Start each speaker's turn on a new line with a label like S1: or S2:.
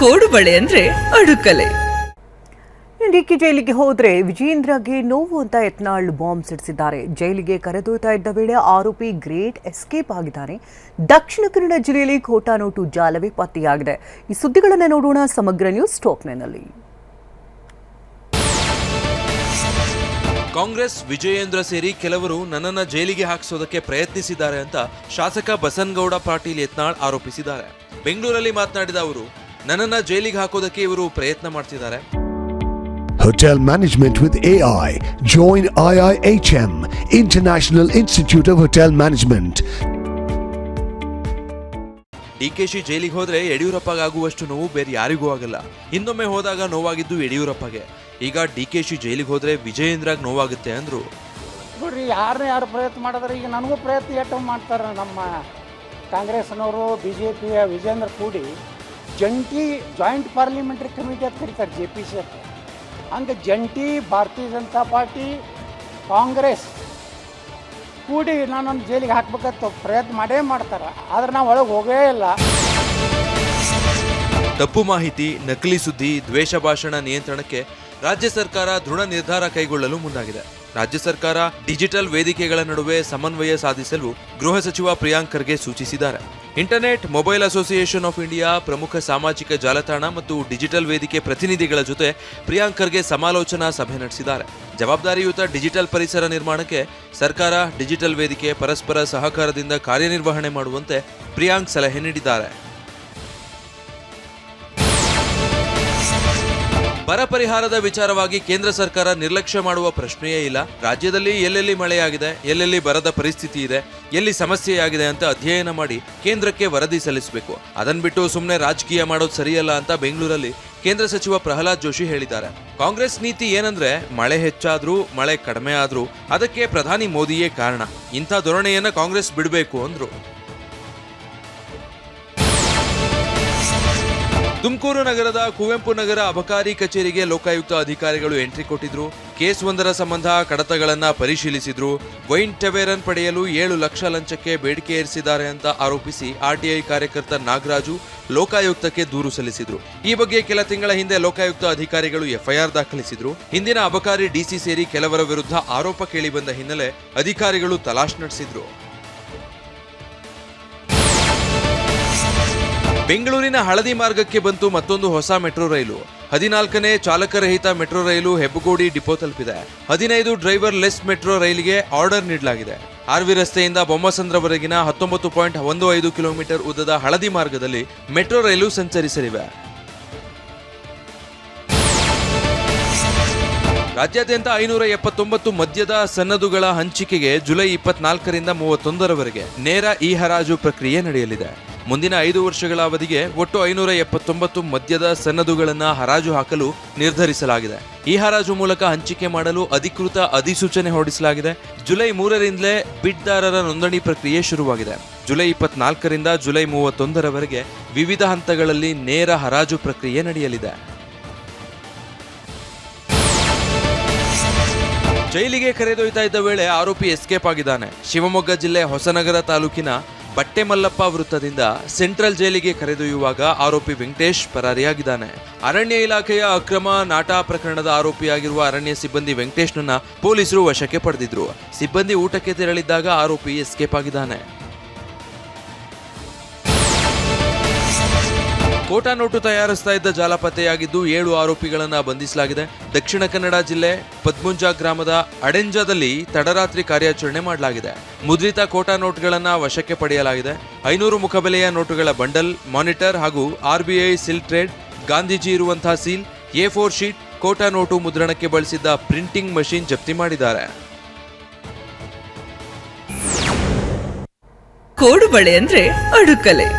S1: ಕೋಡುಬಳೆ ಅಂದ್ರೆ ಅಡುಕಲೆ.
S2: ಡಿಕೆ ಜೈಲಿಗೆ ಹೋದ್ರೆ ವಿಜೇಂದ್ರಗೆ ನೋವು ಅಂತ ಯತ್ನಾಳ್ ಬಾಂಬ್ ಸಿಡಿಸಿದ್ದಾರೆ. ಜೈಲಿಗೆ ಕರೆದೊಯ್ತಾ ಇದ್ದ ವೇಳೆ ಆರೋಪಿ ಗ್ರೇಟ್ ಎಸ್ಕೇಪ್ ಆಗಿದ್ದಾನೆ. ದಕ್ಷಿಣ ಕನ್ನಡ ಜಿಲ್ಲೆಯಲ್ಲಿ ಖೋಟಾ ನೋಟು ಜಾಲವೇ ಪತ್ತೆಯಾಗಿದೆ. ಈ ಸುದ್ದಿಗಳನ್ನು ನೋಡೋಣ ಸಮಗ್ರ ನ್ಯೂಸ್ ಟಾಪ್ನಲ್ಲಿ.
S3: ಕಾಂಗ್ರೆಸ್ ವಿಜಯೇಂದ್ರ ಸೇರಿ ಕೆಲವರು ನನ್ನನ್ನು ಜೈಲಿಗೆ ಹಾಕಿಸೋದಕ್ಕೆ ಪ್ರಯತ್ನಿಸಿದ್ದಾರೆ ಅಂತ ಶಾಸಕ ಬಸನಗೌಡ ಪಾಟೀಲ್ ಯತ್ನಾಳ್ ಆರೋಪಿಸಿದ್ದಾರೆ. ಬೆಂಗಳೂರಲ್ಲಿ ಮಾತನಾಡಿದ ಅವರು, ನನ್ನನ್ನು ಜೈಲಿಗೆ ಹಾಕೋದಕ್ಕೆ ಇವರು ಪ್ರಯತ್ನ ಮಾಡ್ತಿದ್ದಾರೆ.
S4: Hotel Management with AI. Join IIHM, International Institute of Hotel Management.
S3: DKShi ಜೈಲಿಗೆ ಹೋದ್ರೆ ಯಡಿಯೂರಪ್ಪಗಾಗುವಷ್ಟು ನೋವು ಬೇರೆ ಯಾರಿಗೂ ಆಗಲ್ಲ. ಇನ್ನೊಮ್ಮೆ ಹೋದಾಗ ನೋವಾಗಿದ್ದು ಯಡಿಯೂರಪ್ಪಗೆ. ಈಗ ಡಿಕೆಶಿ ಜೈಲಿಗೆ ಹೋದ್ರೆ ವಿಜಯೇಂದ್ರಗ್ ನೋವಾಗುತ್ತೆ ಅಂದ್ರು.
S5: ನೋಡ್ರಿ, ಯಾರು ಪ್ರಯತ್ನ ಮಾಡಿದ್ರೆ ಈಗ ನನಗೂ ಪ್ರಯತ್ನ ಏಟು ಮಾಡ್ತಾರೆ. ನಮ್ಮ ಕಾಂಗ್ರೆಸ್ನವರು BJP ವಿಜಯೇಂದ್ರ ಕೂಡಿ ಜಾಯಿಂಟ್ ಪಾರ್ಲಿಮೆಂಟ್ರಿ ಕಮಿಟಿ ಅಂತ ಕರೀತಾರೆ, JPC ಅಂತ. ಹಂಗೆ ಜಂಟಿ ಭಾರತೀಯ ಜನತಾ ಪಾರ್ಟಿ ಕಾಂಗ್ರೆಸ್ ಕೂಡಿ ನಾನೊಂದು ಜೈಲಿಗೆ ಹಾಕ್ಬೇಕಂತ ಪ್ರಯತ್ನ ಮಾಡೇ ಮಾಡ್ತಾರೆ. ಆದ್ರೆ ನಾವು ಒಳಗೆ ಹೋಗೇ ಇಲ್ಲ.
S3: ತಪ್ಪು ಮಾಹಿತಿ, ನಕಲಿ ಸುದ್ದಿ, ದ್ವೇಷ ಭಾಷಣ ನಿಯಂತ್ರಣಕ್ಕೆ ರಾಜ್ಯ ಸರ್ಕಾರ ದೃಢ ನಿರ್ಧಾರ ಕೈಗೊಳ್ಳಲು ಮುಂದಾಗಿದೆ. ರಾಜ್ಯ ಸರ್ಕಾರ ಡಿಜಿಟಲ್ ವೇದಿಕೆಗಳ ನಡುವೆ ಸಮನ್ವಯ ಸಾಧಿಸಲು ಗೃಹ ಸಚಿವ ಪ್ರಿಯಾಂಕ್ ಖರ್ಗೆ ಸೂಚಿಸಿದ್ದಾರೆ. Internet mobile association of India ಪ್ರಮುಖ ಸಾಮಾಜಿಕ ಜಾಲತಾಣ ಮತ್ತು ಡಿಜಿಟಲ್ ವೇದಿಕೆ ಪ್ರತಿನಿಧಿಗಳ ಜೊತೆ ಪ್ರಿಯಾಂಕ್ ಖರ್ಗೆ ಸಮಾಲೋಚನಾ ಸಭೆ ನಡೆಸಿದ್ದಾರೆ. ಜವಾಬ್ದಾರಿಯುತ ಡಿಜಿಟಲ್ ಪರಿಸರ ನಿರ್ಮಾಣಕ್ಕೆ ಸರ್ಕಾರ, ಡಿಜಿಟಲ್ ವೇದಿಕೆ ಪರಸ್ಪರ ಸಹಕಾರದಿಂದ ಕಾರ್ಯನಿರ್ವಹಣೆ ಮಾಡುವಂತೆ ಪ್ರಿಯಾಂಕ್ ಸಲಹೆ ನೀಡಿದ್ದಾರೆ. ಬರ ಪರಿಹಾರದ ವಿಚಾರವಾಗಿ ಕೇಂದ್ರ ಸರ್ಕಾರ ನಿರ್ಲಕ್ಷ್ಯ ಮಾಡುವ ಪ್ರಶ್ನೆಯೇ ಇಲ್ಲ. ರಾಜ್ಯದಲ್ಲಿ ಎಲ್ಲೆಲ್ಲಿ ಮಳೆಯಾಗಿದೆ, ಎಲ್ಲೆಲ್ಲಿ ಬರದ ಪರಿಸ್ಥಿತಿ ಇದೆ, ಎಲ್ಲಿ ಸಮಸ್ಯೆಯಾಗಿದೆ ಅಂತ ಅಧ್ಯಯನ ಮಾಡಿ ಕೇಂದ್ರಕ್ಕೆ ವರದಿ ಸಲ್ಲಿಸಬೇಕು. ಅದನ್ನ ಬಿಟ್ಟು ಸುಮ್ಮನೆ ರಾಜಕೀಯ ಮಾಡೋದು ಸರಿಯಲ್ಲ ಅಂತ ಬೆಂಗಳೂರಲ್ಲಿ ಕೇಂದ್ರ ಸಚಿವ ಪ್ರಹ್ಲಾದ್ ಜೋಶಿ ಹೇಳಿದ್ದಾರೆ. ಕಾಂಗ್ರೆಸ್ ನೀತಿ ಏನಂದ್ರೆ ಮಳೆ ಹೆಚ್ಚಾದ್ರೂ ಮಳೆ ಕಡಿಮೆ ಆದ್ರೂ ಅದಕ್ಕೆ ಪ್ರಧಾನಿ ಮೋದಿಯೇ ಕಾರಣ. ಇಂಥ ಧೋರಣೆಯನ್ನ ಕಾಂಗ್ರೆಸ್ ಬಿಡಬೇಕು ಅಂದ್ರು. ತುಮಕೂರು ನಗರದ ಕುವೆಂಪು ನಗರ ಅಬಕಾರಿ ಕಚೇರಿಗೆ ಲೋಕಾಯುಕ್ತ ಅಧಿಕಾರಿಗಳು ಎಂಟ್ರಿ ಕೊಟ್ಟಿದ್ರು. ಕೇಸ್ ಒಂದರ ಸಂಬಂಧ ಕಡತಗಳನ್ನ ಪರಿಶೀಲಿಸಿದ್ರು. ವೈನ್ ಟವೆರನ್ ಪಡೆಯಲು 7 ಲಕ್ಷ ಲಂಚಕ್ಕೆ ಬೇಡಿಕೆ ಇರಿಸಿದ್ದಾರೆ ಅಂತ ಆರೋಪಿಸಿ RTI ಕಾರ್ಯಕರ್ತ ನಾಗರಾಜು ಲೋಕಾಯುಕ್ತಕ್ಕೆ ದೂರು ಸಲ್ಲಿಸಿದ್ರು. ಈ ಬಗ್ಗೆ ಕೆಲ ತಿಂಗಳ ಹಿಂದೆ ಲೋಕಾಯುಕ್ತ ಅಧಿಕಾರಿಗಳು FIR ದಾಖಲಿಸಿದ್ರು. ಹಿಂದಿನ ಅಬಕಾರಿ DC ಸೇರಿ ಕೆಲವರ ವಿರುದ್ಧ ಆರೋಪ ಕೇಳಿಬಂದ ಹಿನ್ನೆಲೆ ಅಧಿಕಾರಿಗಳು ತಲಾಶ್ ನಡೆಸಿದ್ರು. ಬೆಂಗಳೂರಿನ ಹಳದಿ ಮಾರ್ಗಕ್ಕೆ ಬಂತು ಮತ್ತೊಂದು ಹೊಸ ಮೆಟ್ರೋ ರೈಲು. 14ನೇ ಚಾಲಕರಹಿತ ಮೆಟ್ರೋ ರೈಲು ಹೆಬ್ಬಗೋಡಿ ಡಿಪೋ ತಲುಪಿದೆ. 15 ಡ್ರೈವರ್ ಲೆಸ್ ಮೆಟ್ರೋ ರೈಲಿಗೆ ಆರ್ಡರ್ ನೀಡಲಾಗಿದೆ. RV ರಸ್ತೆಯಿಂದ ಬೊಮ್ಮಸಂದ್ರವರೆಗಿನ 19.15 ಕಿಲೋಮೀಟರ್ ಉದ್ದದ ಹಳದಿ ಮಾರ್ಗದಲ್ಲಿ ಮೆಟ್ರೋ ರೈಲು ಸಂಚರಿಸಲಿವೆ. ರಾಜ್ಯಾದ್ಯಂತ 579 ಮದ್ಯದ ಸನ್ನದುಗಳ ಹಂಚಿಕೆಗೆ ಜುಲೈ 24ರಿಂದ 31ರವರೆಗೆ ನೇರ ಹರಾಜು ಪ್ರಕ್ರಿಯೆ ನಡೆಯಲಿದೆ. ಮುಂದಿನ 5 ವರ್ಷಗಳ ಅವಧಿಗೆ ಒಟ್ಟು 579 ಮದ್ಯದ ಸನ್ನದುಗಳನ್ನು ಹರಾಜು ಹಾಕಲು ನಿರ್ಧರಿಸಲಾಗಿದೆ. ಈ ಹರಾಜು ಮೂಲಕ ಹಂಚಿಕೆ ಮಾಡಲು ಅಧಿಕೃತ ಅಧಿಸೂಚನೆ ಹೊರಡಿಸಲಾಗಿದೆ. ಜುಲೈ 3ರಿಂದಲೇ ಬಿಡ್ದಾರರ ನೋಂದಣಿ ಪ್ರಕ್ರಿಯೆ ಶುರುವಾಗಿದೆ. ಜುಲೈ 24ರಿಂದ ಜುಲೈ 31ರವರೆಗೆ ವಿವಿಧ ಹಂತಗಳಲ್ಲಿ ನೇರ ಹರಾಜು ಪ್ರಕ್ರಿಯೆ ನಡೆಯಲಿದೆ. ಜೈಲಿಗೆ ಕರೆದೊಯ್ತಾ ಇದ್ದ ವೇಳೆ ಆರೋಪಿ ಎಸ್ಕೇಪ್ ಆಗಿದ್ದಾನೆ. ಶಿವಮೊಗ್ಗ ಜಿಲ್ಲೆ ಹೊಸನಗರ ತಾಲೂಕಿನ ಬಟ್ಟೆಮಲ್ಲಪ್ಪ ವೃತ್ತದಿಂದ ಸೆಂಟ್ರಲ್ ಜೈಲಿಗೆ ಕರೆದೊಯ್ಯುವಾಗ ಆರೋಪಿ ವೆಂಕಟೇಶ್ ಪರಾರಿಯಾಗಿದ್ದಾನೆ. ಅರಣ್ಯ ಇಲಾಖೆಯ ಅಕ್ರಮ ನಾಟಾ ಪ್ರಕರಣದ ಆರೋಪಿಯಾಗಿರುವ ಅರಣ್ಯ ಸಿಬ್ಬಂದಿ ವೆಂಕಟೇಶ್ನನ್ನ ಪೊಲೀಸರು ವಶಕ್ಕೆ ಪಡೆದಿದ್ರು. ಸಿಬ್ಬಂದಿ ಊಟಕ್ಕೆ ತೆರಳಿದ್ದಾಗ ಆರೋಪಿ ಎಸ್ಕೇಪ್ ಆಗಿದ್ದಾನೆ. ಖೋಟಾ ನೋಟು ತಯಾರಿಸ್ತಾ ಇದ್ದ ಜಾಲ ಪತ್ತೆಯಾಗಿದ್ದು 7 ಆರೋಪಿಗಳನ್ನ ಬಂಧಿಸಲಾಗಿದೆ. ದಕ್ಷಿಣ ಕನ್ನಡ ಜಿಲ್ಲೆ ಪದ್ಮುಂಜ ಗ್ರಾಮದ ಅಡೆಂಜಾದಲ್ಲಿ ತಡರಾತ್ರಿ ಕಾರ್ಯಾಚರಣೆ ಮಾಡಲಾಗಿದೆ. ಮುದ್ರಿತ ಖೋಟಾ ನೋಟುಗಳನ್ನ ವಶಕ್ಕೆ ಪಡೆಯಲಾಗಿದೆ. 500 ಮುಖಬೆಲೆಯ ನೋಟುಗಳ ಬಂಡಲ್, ಮಾನಿಟರ್ ಹಾಗೂ RBI ಸಿಲ್ ಟ್ರೇಡ್, ಗಾಂಧೀಜಿ ಇರುವಂತಹ ಸೀಲ್, A4 ಶೀಟ್, ಖೋಟಾ ನೋಟು ಮುದ್ರಣಕ್ಕೆ ಬಳಸಿದ್ದ ಪ್ರಿಂಟಿಂಗ್ ಮಷೀನ್ ಜಪ್ತಿ ಮಾಡಿದ್ದಾರೆ.
S1: ಕೋಡುಬಳೆ ಅಂದ್ರೆ ಅಡುಕಲೆ.